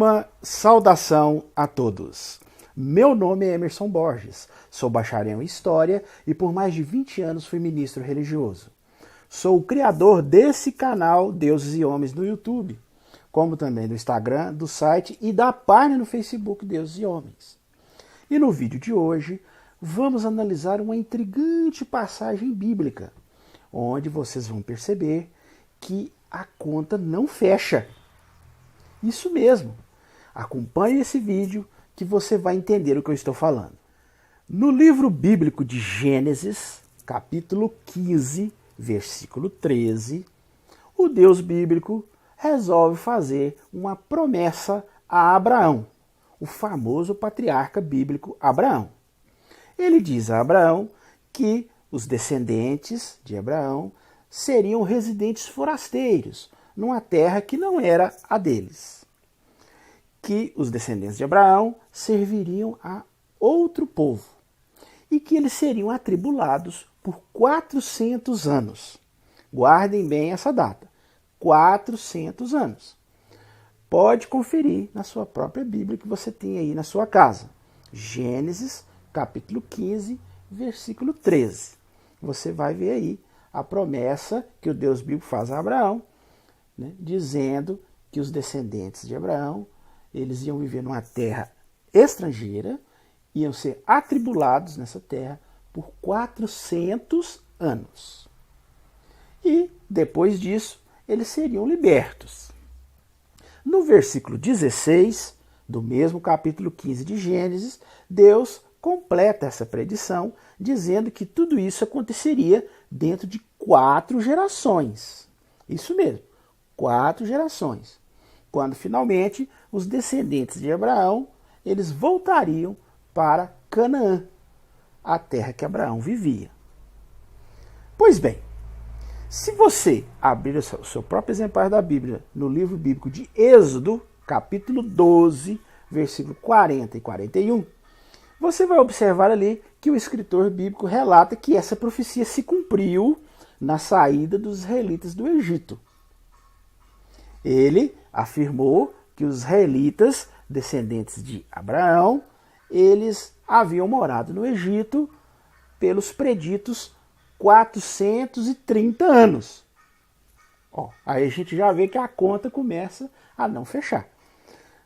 Uma saudação a todos. Meu nome é Emerson Borges, sou bacharel em História e por mais de 20 anos fui ministro religioso. Sou o criador desse canal Deuses e Homens no YouTube, como também do Instagram, do site e da página no Facebook Deuses e Homens. E no vídeo de hoje vamos analisar uma intrigante passagem bíblica, onde vocês vão perceber que a conta não fecha. Isso mesmo. Acompanhe esse vídeo que você vai entender o que eu estou falando. No livro bíblico de Gênesis, capítulo 15, versículo 13, o Deus bíblico resolve fazer uma promessa a Abraão, o famoso patriarca bíblico Abraão. Ele diz a Abraão que os descendentes de Abraão seriam residentes forasteiros, numa terra que não era a deles. Que os descendentes de Abraão serviriam a outro povo e que eles seriam atribulados por 400 anos. Guardem bem essa data, 400 anos. Pode conferir na sua própria Bíblia que você tem aí na sua casa. Gênesis, capítulo 15, versículo 13. Você vai ver aí a promessa que o Deus bíblico faz a Abraão, né, dizendo que os descendentes de Abraão eles iam viver numa terra estrangeira, iam ser atribulados nessa terra por 400 anos. E, depois disso, eles seriam libertos. No versículo 16, do mesmo capítulo 15 de Gênesis, Deus completa essa predição, dizendo que tudo isso aconteceria dentro de 4 gerações. Isso mesmo, 4 gerações. Quando finalmente os descendentes de Abraão, eles voltariam para Canaã, a terra que Abraão vivia. Pois bem, se você abrir o seu próprio exemplar da Bíblia no livro bíblico de Êxodo, capítulo 12, versículo 40 e 41, você vai observar ali que o escritor bíblico relata que essa profecia se cumpriu na saída dos israelitas do Egito. Ele afirmou que os israelitas, descendentes de Abraão, eles haviam morado no Egito pelos preditos 430 anos. Aí a gente já vê que a conta começa a não fechar.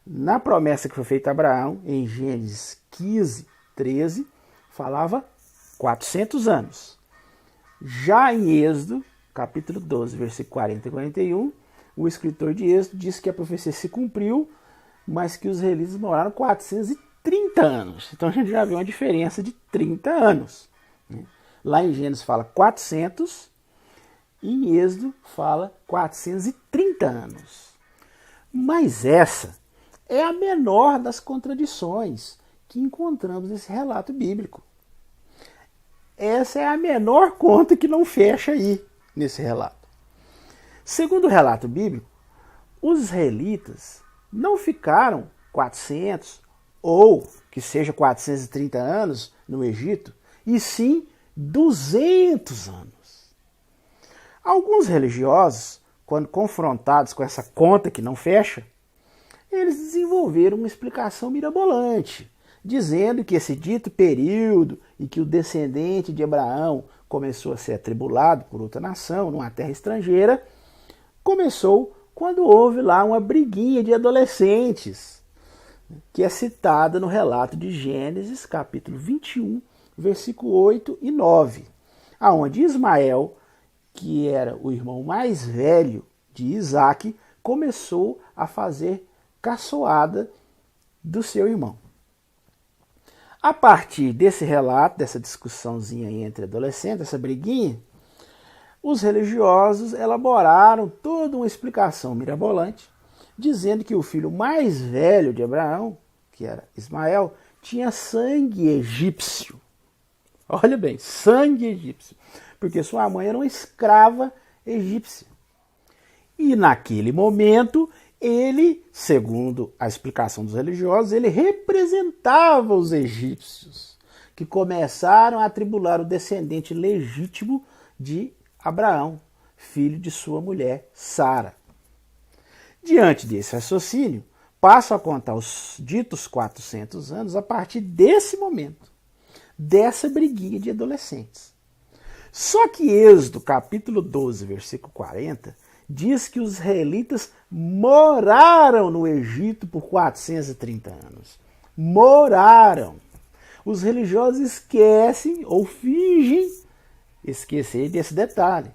Na promessa que foi feita a Abraão, em Gênesis 15, 13, falava 400 anos. Já em Êxodo, capítulo 12, versículo 40 e 41, o escritor de Êxodo diz que a profecia se cumpriu, mas que os israelitas moraram 430 anos. Então a gente já vê uma diferença de 30 anos. Lá em Gênesis fala 400, e em Êxodo fala 430 anos. Mas essa é a menor das contradições que encontramos nesse relato bíblico. Essa é a menor conta que não fecha aí nesse relato. Segundo o relato bíblico, os israelitas não ficaram 400 ou que seja 430 anos no Egito, e sim 200 anos. Alguns religiosos, quando confrontados com essa conta que não fecha, eles desenvolveram uma explicação mirabolante, dizendo que esse dito período em que o descendente de Abraão começou a ser atribulado por outra nação, numa terra estrangeira, começou quando houve lá uma briguinha de adolescentes, que é citada no relato de Gênesis, capítulo 21, versículo 8 e 9, aonde Ismael, que era o irmão mais velho de Isaac, começou a fazer caçoada do seu irmão. A partir desse relato, dessa discussãozinha entre adolescentes, essa briguinha, os religiosos elaboraram toda uma explicação mirabolante, dizendo que o filho mais velho de Abraão, que era Ismael, tinha sangue egípcio. Olha bem, sangue egípcio, porque sua mãe era uma escrava egípcia. E naquele momento, ele, segundo a explicação dos religiosos, ele representava os egípcios, que começaram a atribular o descendente legítimo de Abraão, filho de sua mulher Sara. Diante desse raciocínio, passam a contar os ditos 400 anos a partir desse momento, dessa briguinha de adolescentes. Só que Êxodo, capítulo 12, versículo 40, diz que os israelitas moraram no Egito por 430 anos. Moraram. Os religiosos esquecem ou fingem esquecer desse detalhe.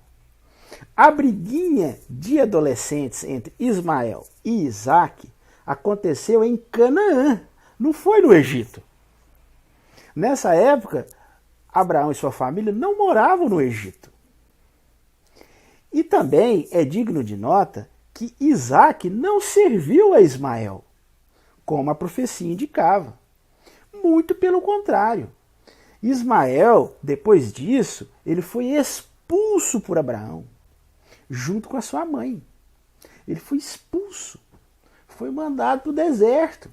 A briguinha de adolescentes entre Ismael e Isaque aconteceu em Canaã, não foi no Egito. Nessa época, Abraão e sua família não moravam no Egito. E também é digno de nota que Isaque não serviu a Ismael, como a profecia indicava. Muito pelo contrário. Ismael, depois disso, ele foi expulso por Abraão, junto com a sua mãe. Ele foi expulso, foi mandado para o deserto.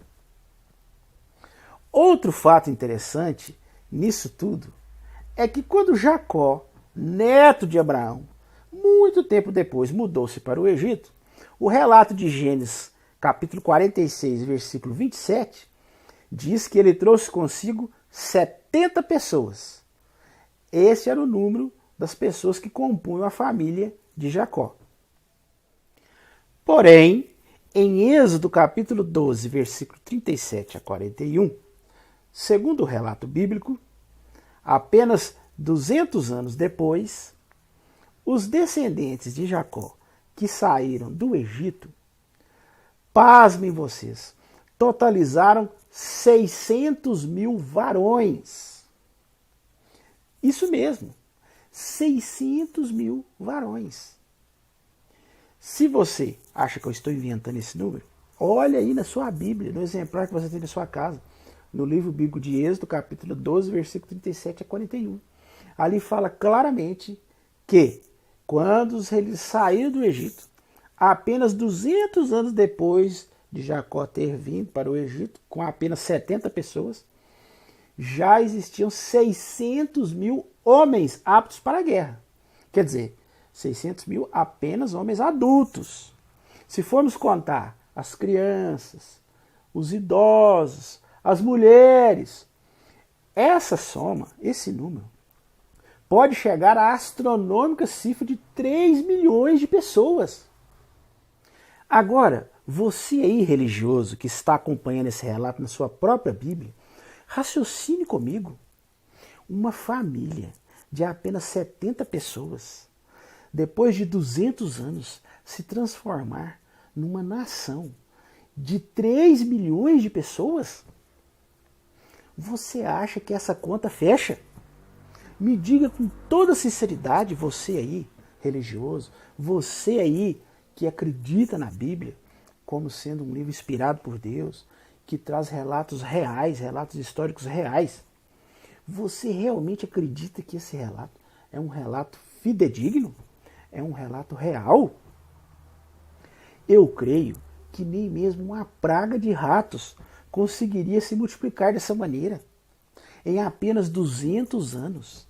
Outro fato interessante nisso tudo é que quando Jacó, neto de Abraão, muito tempo depois mudou-se para o Egito, o relato de Gênesis, capítulo 46, versículo 27, diz que ele trouxe consigo 70 pessoas. Esse era o número das pessoas que compunham a família de Jacó. Porém, em Êxodo capítulo 12, versículo 37 a 41, segundo o relato bíblico, apenas 200 anos depois, os descendentes de Jacó que saíram do Egito, pasmem vocês, totalizaram 600 mil varões. Isso mesmo, 600 mil varões. Se você acha que eu estou inventando esse número, olha aí na sua Bíblia, no exemplar que você tem na sua casa, no livro bíblico de Êxodo, capítulo 12, versículo 37 a 41. Ali fala claramente que, quando os israelitas saíram do Egito, apenas 200 anos depois de Jacó ter vindo para o Egito, com apenas 70 pessoas, já existiam 600 mil homens aptos para a guerra. Quer dizer, 600 mil apenas homens adultos. Se formos contar as crianças, os idosos, as mulheres, essa soma, esse número, pode chegar à astronômica cifra de 3 milhões de pessoas. Agora, você aí, religioso, que está acompanhando esse relato na sua própria Bíblia, raciocine comigo. Uma família de apenas 70 pessoas, depois de 200 anos, se transformar numa nação de 3 milhões de pessoas? Você acha que essa conta fecha? Me diga com toda sinceridade, você aí, religioso, você aí que acredita na Bíblia como sendo um livro inspirado por Deus, que traz relatos reais, relatos históricos reais. Você realmente acredita que esse relato é um relato fidedigno? É um relato real? Eu creio que nem mesmo uma praga de ratos conseguiria se multiplicar dessa maneira. Em apenas 200 anos.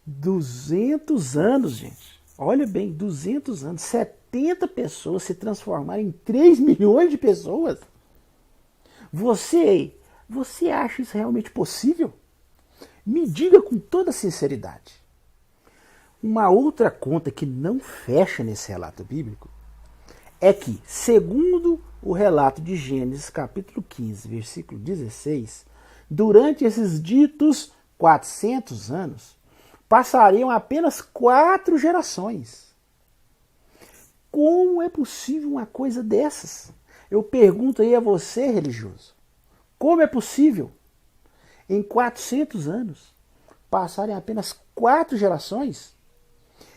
200 anos, gente. Olha bem, 200 anos. 70 pessoas se transformaram em 3 milhões de pessoas. Você acha isso realmente possível? Me diga com toda sinceridade. Uma outra conta que não fecha nesse relato bíblico é que, segundo o relato de Gênesis, capítulo 15, versículo 16, durante esses ditos 400 anos, passariam apenas 4 gerações. Como é possível uma coisa dessas? Eu pergunto aí a você, religioso. Como é possível, em 400 anos, passarem apenas 4 gerações?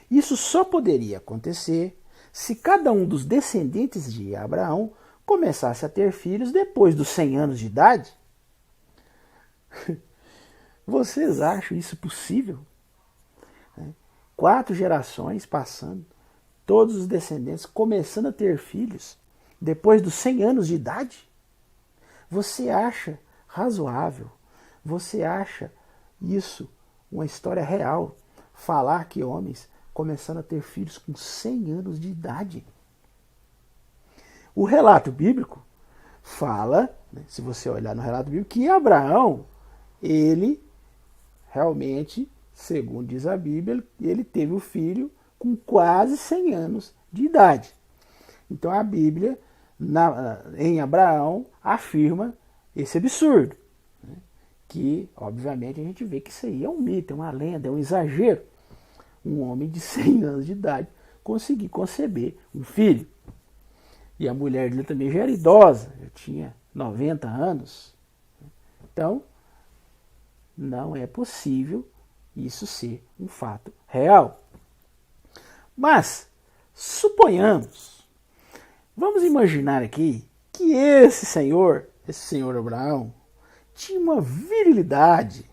Isso só poderia acontecer se cada um dos descendentes de Abraão começasse a ter filhos depois dos 100 anos de idade. Vocês acham isso possível? 4 gerações passando, todos os descendentes começando a ter filhos depois dos 100 anos de idade? Você acha razoável? Você acha isso uma história real? Falar que homens começando a ter filhos com 100 anos de idade? O relato bíblico fala, né, se você olhar no relato bíblico, que Abraão, ele realmente, segundo diz a Bíblia, ele teve o filho com quase 100 anos de idade. Então a Bíblia, em Abraão, afirma esse absurdo, né, que, obviamente, a gente vê que isso aí é um mito, é uma lenda, é um exagero. Um homem de 100 anos de idade conseguir conceber um filho. E a mulher dele também já era idosa, já tinha 90 anos. Então, não é possível isso ser um fato real. Mas, suponhamos, vamos imaginar aqui que esse senhor Abraão, tinha uma virilidade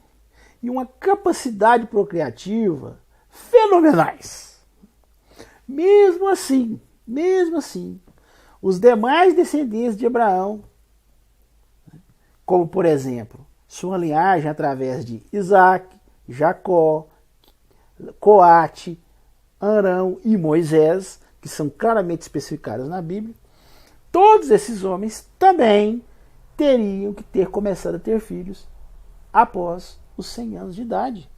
e uma capacidade procriativa fenomenais. Mesmo assim, os demais descendentes de Abraão, como por exemplo, sua linhagem através de Isaac, Jacó, Coate, Arão e Moisés, que são claramente especificados na Bíblia, todos esses homens também teriam que ter começado a ter filhos após os 100 anos de idade.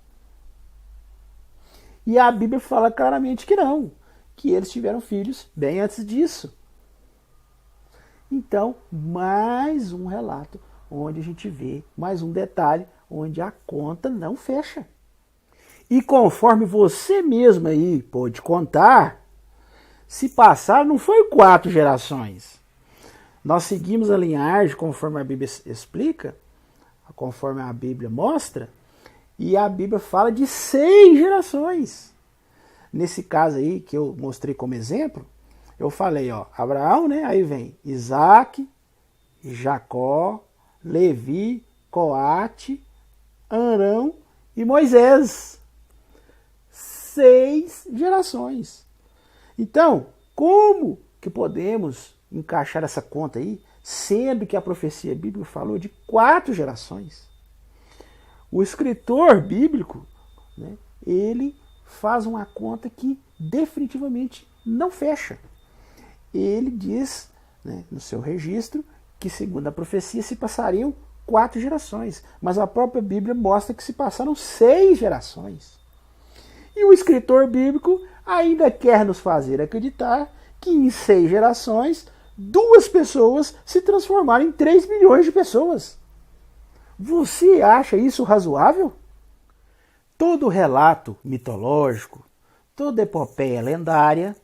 E a Bíblia fala claramente que não, que eles tiveram filhos bem antes disso. Então, mais um relato onde a gente vê, mais um detalhe, onde a conta não fecha. E conforme você mesmo aí pôde contar, se passaram, não foi 4 gerações. Nós seguimos a linhagem conforme a Bíblia explica, conforme a Bíblia mostra, e a Bíblia fala de 6 gerações. Nesse caso aí, que eu mostrei como exemplo, eu falei, ó, Abraão, né? Aí vem Isaac, Jacó, Levi, Coate, Arão e Moisés. 6 gerações. Então, como que podemos encaixar essa conta aí, sendo que a profecia bíblica falou de 4 gerações? O escritor bíblico, né, ele faz uma conta que definitivamente não fecha. Ele diz, né, no seu registro, que segundo a profecia se passariam 4 gerações, mas a própria Bíblia mostra que se passaram 6 gerações. E o escritor bíblico ainda quer nos fazer acreditar que em 6 gerações 2 pessoas se transformaram em 3 milhões de pessoas. Você acha isso razoável? Todo relato mitológico, toda epopeia lendária,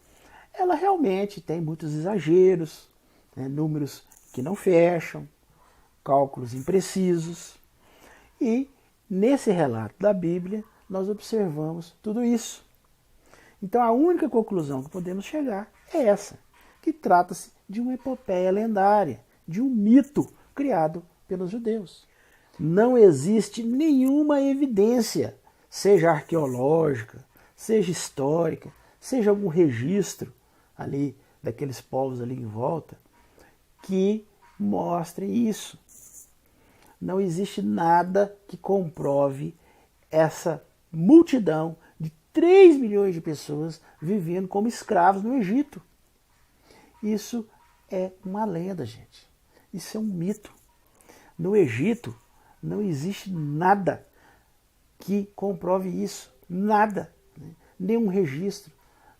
ela realmente tem muitos exageros, né, números que não fecham, cálculos imprecisos. E nesse relato da Bíblia, nós observamos tudo isso. Então a única conclusão que podemos chegar é essa, que trata-se de uma epopeia lendária, de um mito criado pelos judeus. Não existe nenhuma evidência, seja arqueológica, seja histórica, seja algum registro ali daqueles povos ali em volta, que mostrem isso. Não existe nada que comprove essa multidão de 3 milhões de pessoas vivendo como escravos no Egito. Isso é uma lenda, gente. Isso é um mito. No Egito não existe nada que comprove isso. Nada. Nenhum registro.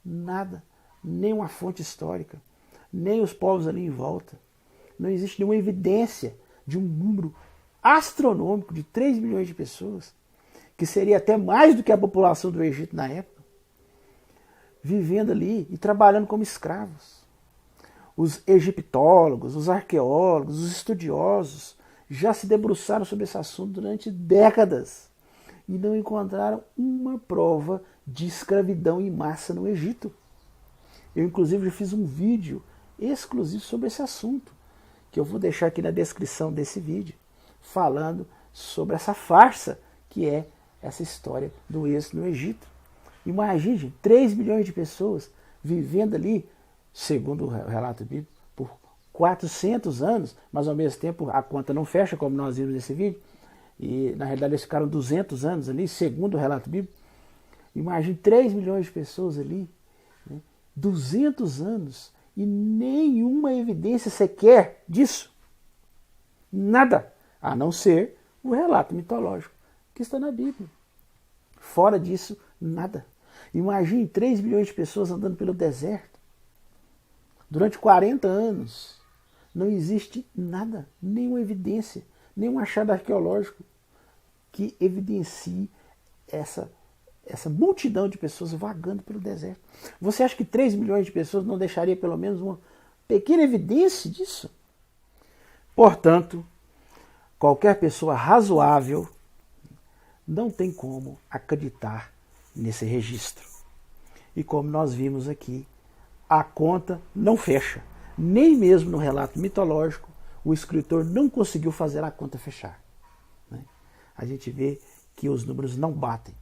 Nada. Nenhuma fonte histórica. Nem os povos ali em volta. Não existe nenhuma evidência de um número astronômico de 3 milhões de pessoas, que seria até mais do que a população do Egito na época, vivendo ali e trabalhando como escravos. Os egiptólogos, os arqueólogos, os estudiosos já se debruçaram sobre esse assunto durante décadas e não encontraram uma prova de escravidão em massa no Egito. Eu, inclusive, já fiz um vídeo exclusivo sobre esse assunto, que eu vou deixar aqui na descrição desse vídeo, falando sobre essa farsa que é essa história do êxodo no Egito. Imagine 3 milhões de pessoas vivendo ali, segundo o relato bíblico, por 400 anos, mas ao mesmo tempo a conta não fecha, como nós vimos nesse vídeo, e na realidade eles ficaram 200 anos ali, segundo o relato bíblico. Imagine 3 milhões de pessoas ali, né, 200 anos, e nenhuma evidência sequer disso. Nada, a não ser o relato mitológico que está na Bíblia. Fora disso, nada. Imagine 3 milhões de pessoas andando pelo deserto. Durante 40 anos, não existe nada, nenhuma evidência, nenhum achado arqueológico que evidencie essa multidão de pessoas vagando pelo deserto. Você acha que 3 milhões de pessoas não deixaria pelo menos uma pequena evidência disso? Portanto, qualquer pessoa razoável não tem como acreditar nesse registro. E como nós vimos aqui, a conta não fecha. Nem mesmo no relato mitológico, o escritor não conseguiu fazer a conta fechar. A gente vê que os números não batem.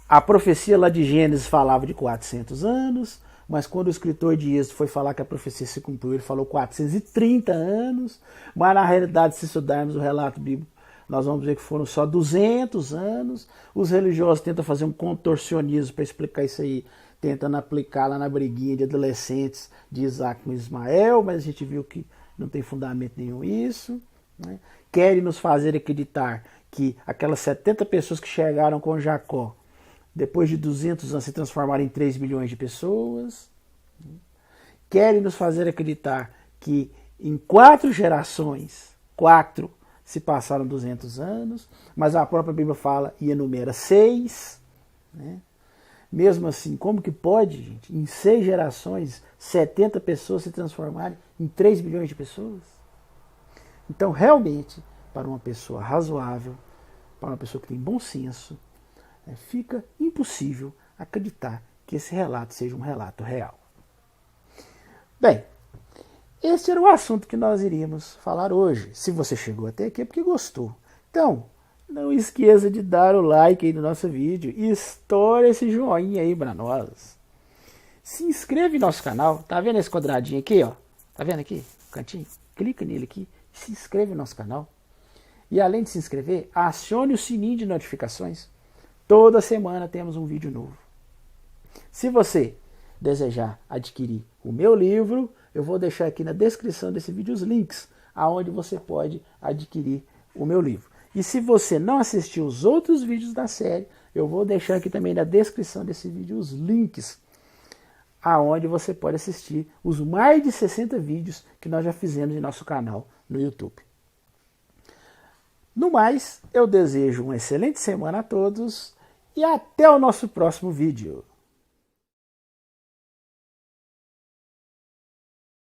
A profecia lá de Gênesis falava de 400 anos, mas quando o escritor de Êxodo foi falar que a profecia se cumpriu, ele falou 430 anos, mas na realidade, se estudarmos o relato bíblico, nós vamos ver que foram só 200 anos. Os religiosos tentam fazer um contorcionismo para explicar isso aí, tentando aplicar lá na briguinha de adolescentes de Isaac com Ismael, mas a gente viu que não tem fundamento nenhum isso. Né? Querem nos fazer acreditar que aquelas 70 pessoas que chegaram com Jacó, depois de 200 anos, se transformaram em 3 milhões de pessoas. Querem nos fazer acreditar que em 4 gerações, 4 se passaram 200 anos, mas a própria Bíblia fala e enumera 6. Né? Mesmo assim, como que pode, gente, em 6 gerações, 70 pessoas se transformarem em 3 milhões de pessoas? Então, realmente, para uma pessoa razoável, para uma pessoa que tem bom senso, fica impossível acreditar que esse relato seja um relato real. Bem, esse era o assunto que nós iríamos falar hoje. Se você chegou até aqui é porque gostou. Então, não esqueça de dar o like aí no nosso vídeo e estoura esse joinha aí para nós. Se inscreve no nosso canal. Tá vendo esse quadradinho aqui, ó? Tá vendo aqui? Cantinho? Clica nele aqui e se inscreve no nosso canal. E além de se inscrever, acione o sininho de notificações. Toda semana temos um vídeo novo. Se você desejar adquirir o meu livro, eu vou deixar aqui na descrição desse vídeo os links aonde você pode adquirir o meu livro. E se você não assistiu os outros vídeos da série, eu vou deixar aqui também na descrição desse vídeo os links aonde você pode assistir os mais de 60 vídeos que nós já fizemos em nosso canal no YouTube. No mais, eu desejo uma excelente semana a todos e até o nosso próximo vídeo.